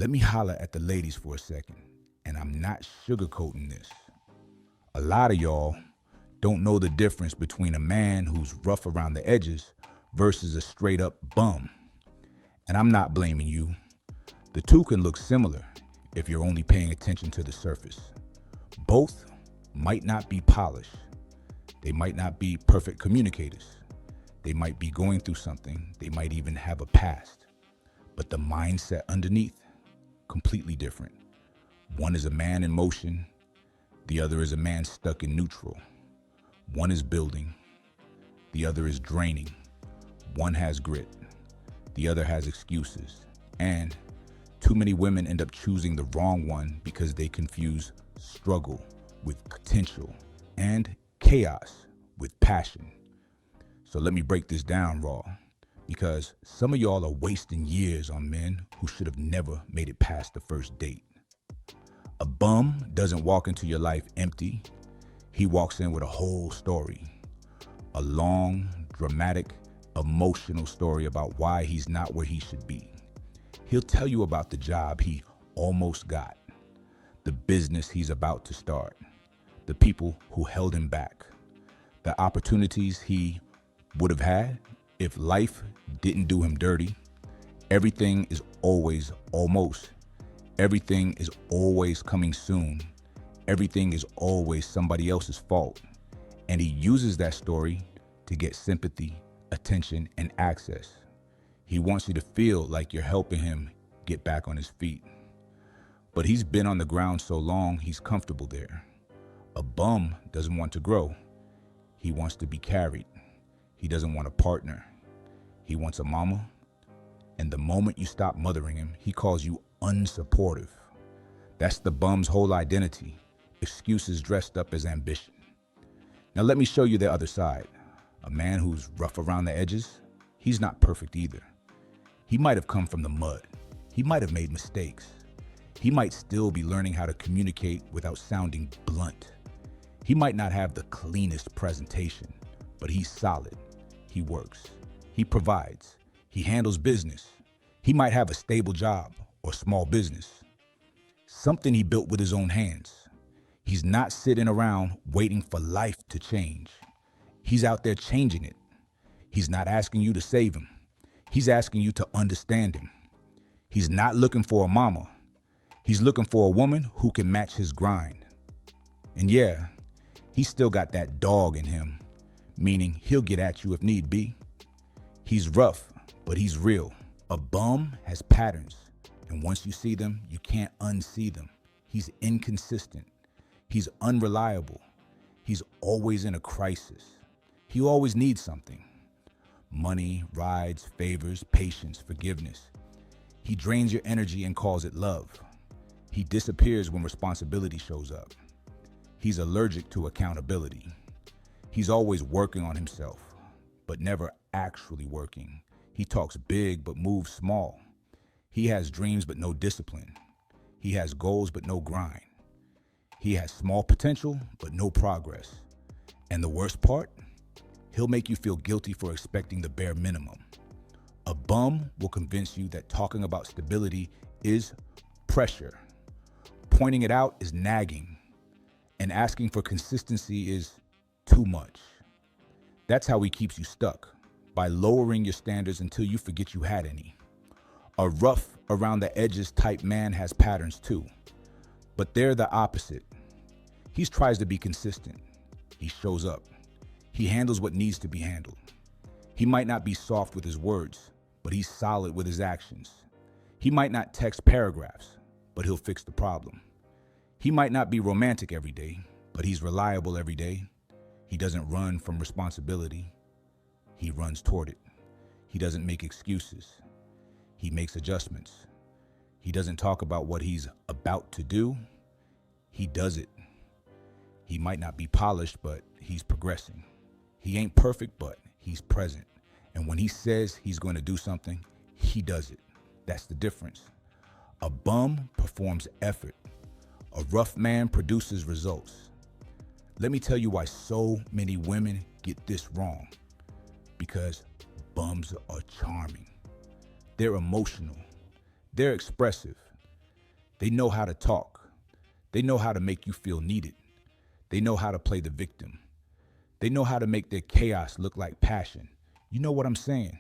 Let me holler at the ladies for a second, and I'm not sugarcoating this. A lot of y'all don't know the difference between a man who's rough around the edges versus a straight up bum. And I'm not blaming you. The two can look similar if you're only paying attention to the surface. Both might not be polished. They might not be perfect communicators. They might be going through something. They might even have a past. But the mindset underneath, completely different. One is a man in motion. The other is a man stuck in neutral. One is building. The other is draining. One has grit. The other has excuses. And too many women end up choosing the wrong one because they confuse struggle with potential and chaos with passion. So let me break this down raw, because some of y'all are wasting years on men who should have never made it past the first date. A bum doesn't walk into your life empty. He walks in with a whole story. A long, dramatic, emotional story about why he's not where he should be. He'll tell you about the job he almost got, the business he's about to start, the people who held him back, the opportunities he would have had if life didn't do him dirty. Everything is always almost. Everything is always coming soon. Everything is always somebody else's fault. And he uses that story to get sympathy, attention, and access. He wants you to feel like you're helping him get back on his feet. But he's been on the ground so long, he's comfortable there. A bum doesn't want to grow. He wants to be carried. He doesn't want a partner. He wants a mama. And the moment you stop mothering him, he calls you unsupportive. That's the bum's whole identity. Excuses dressed up as ambition. Now let me show you the other side. A man who's rough around the edges, he's not perfect either. He might have come from the mud. He might have made mistakes. He might still be learning how to communicate without sounding blunt. He might not have the cleanest presentation, but he's solid. He works. He provides. He handles business. He might have a stable job or small business. Something he built with his own hands. He's not sitting around waiting for life to change. He's out there changing it. He's not asking you to save him. He's asking you to understand him. He's not looking for a mama. He's looking for a woman who can match his grind. And yeah, he's still got that dog in him, meaning he'll get at you if need be. He's rough, but he's real. A bum has patterns, and once you see them, you can't unsee them. He's inconsistent. He's unreliable. He's always in a crisis. He always needs something. Money, rides, favors, patience, forgiveness. He drains your energy and calls it love. He disappears when responsibility shows up. He's allergic to accountability. He's always working on himself, but never actually working. He talks big but moves small. He has dreams but no discipline. He has goals but no grind. He has small potential but no progress. And the worst part? He'll make you feel guilty for expecting the bare minimum. A bum will convince you that talking about stability is pressure. Pointing it out is nagging. And asking for consistency is too much. That's how he keeps you stuck, by lowering your standards until you forget you had any. A rough around the edges type man has patterns too, but they're the opposite. He tries to be consistent. He shows up. He handles what needs to be handled. He might not be soft with his words, but he's solid with his actions. He might not text paragraphs, but he'll fix the problem. He might not be romantic every day, but he's reliable every day. He doesn't run from responsibility. He runs toward it. He doesn't make excuses. He makes adjustments. He doesn't talk about what he's about to do. He does it. He might not be polished, but he's progressing. He ain't perfect, but he's present. And when he says he's going to do something, he does it. That's the difference. A bum performs effort. A rough man produces results. Let me tell you why so many women get this wrong. Because bums are charming. They're emotional. They're expressive. They know how to talk. They know how to make you feel needed. They know how to play the victim. They know how to make their chaos look like passion. You know what I'm saying?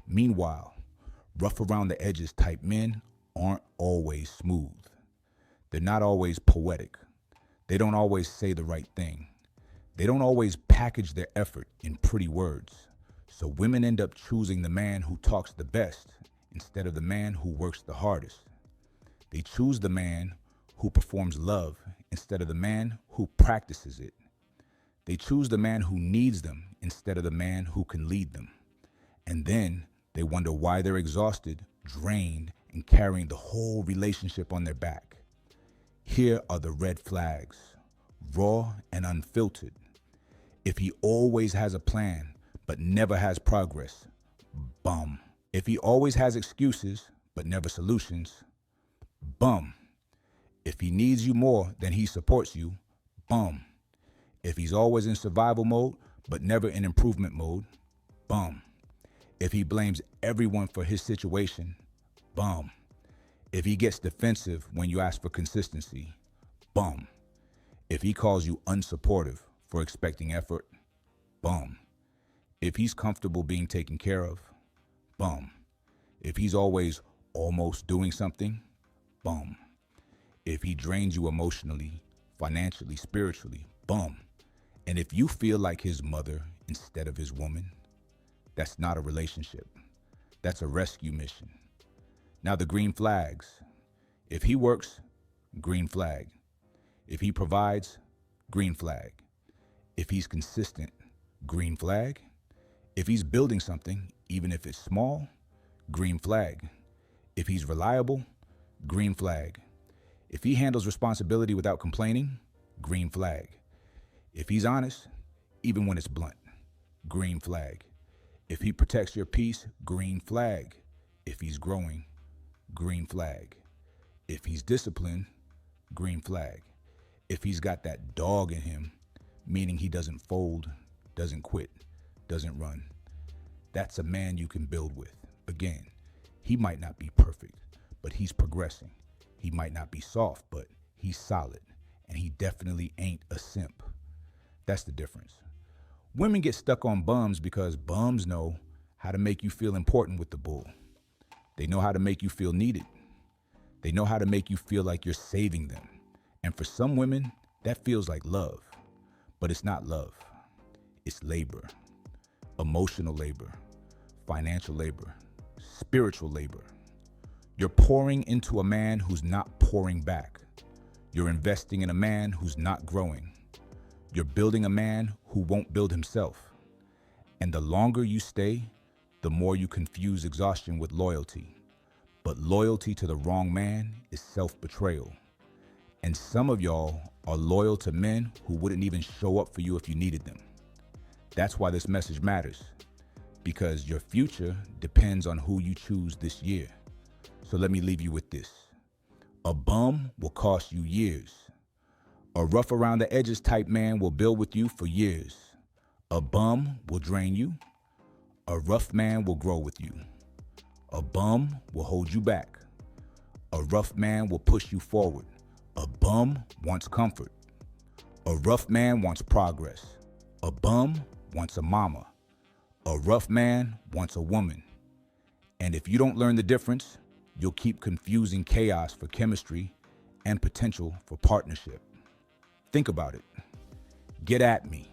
Meanwhile, rough around the edges type men aren't always smooth. They're not always poetic. They don't always say the right thing. They don't always package their effort in pretty words. So women end up choosing the man who talks the best instead of the man who works the hardest. They choose the man who performs love instead of the man who practices it. They choose the man who needs them instead of the man who can lead them. And then they wonder why they're exhausted, drained, and carrying the whole relationship on their back. Here are the red flags, raw and unfiltered. If he always has a plan but never has progress, bum. If he always has excuses but never solutions, bum. If he needs you more than he supports you, bum. If he's always in survival mode but never in improvement mode, bum. If he blames everyone for his situation, bum. If he gets defensive when you ask for consistency, bum. If he calls you unsupportive for expecting effort, bum. If he's comfortable being taken care of, bum. If he's always almost doing something, bum. If he drains you emotionally, financially, spiritually, bum. And if you feel like his mother instead of his woman, that's not a relationship. That's a rescue mission. Now the green flags. If he works, green flag. If he provides, green flag. If he's consistent, green flag. If he's building something, even if it's small, green flag. If he's reliable, green flag. If he handles responsibility without complaining, green flag. If he's honest, even when it's blunt, green flag. If he protects your peace, green flag. If he's growing, green flag. If he's disciplined, green flag. If he's got that dog in him, meaning he doesn't fold, doesn't quit, doesn't run, that's a man you can build with. Again, he might not be perfect, but he's progressing. He might not be soft, but he's solid. And he definitely ain't a simp. That's the difference. Women get stuck on bums because bums know how to make you feel important with the bull. They know how to make you feel needed. They know how to make you feel like you're saving them. And for some women, that feels like love. But it's not love. It's labor. Emotional labor. Financial labor. Spiritual labor. You're pouring into a man who's not pouring back. You're investing in a man who's not growing. You're building a man who won't build himself. And the longer you stay, the more you confuse exhaustion with loyalty. But loyalty to the wrong man is self-betrayal. And some of y'all are loyal to men who wouldn't even show up for you if you needed them. That's why this message matters. Because your future depends on who you choose this year. So let me leave you with this. A bum will cost you years. A rough around the edges type man will build with you for years. A bum will drain you. A rough man will grow with you. A bum will hold you back. A rough man will push you forward. A bum wants comfort. A rough man wants progress. A bum wants a mama. A rough man wants a woman. And if you don't learn the difference, you'll keep confusing chaos for chemistry and potential for partnership. Think about it. Get at me.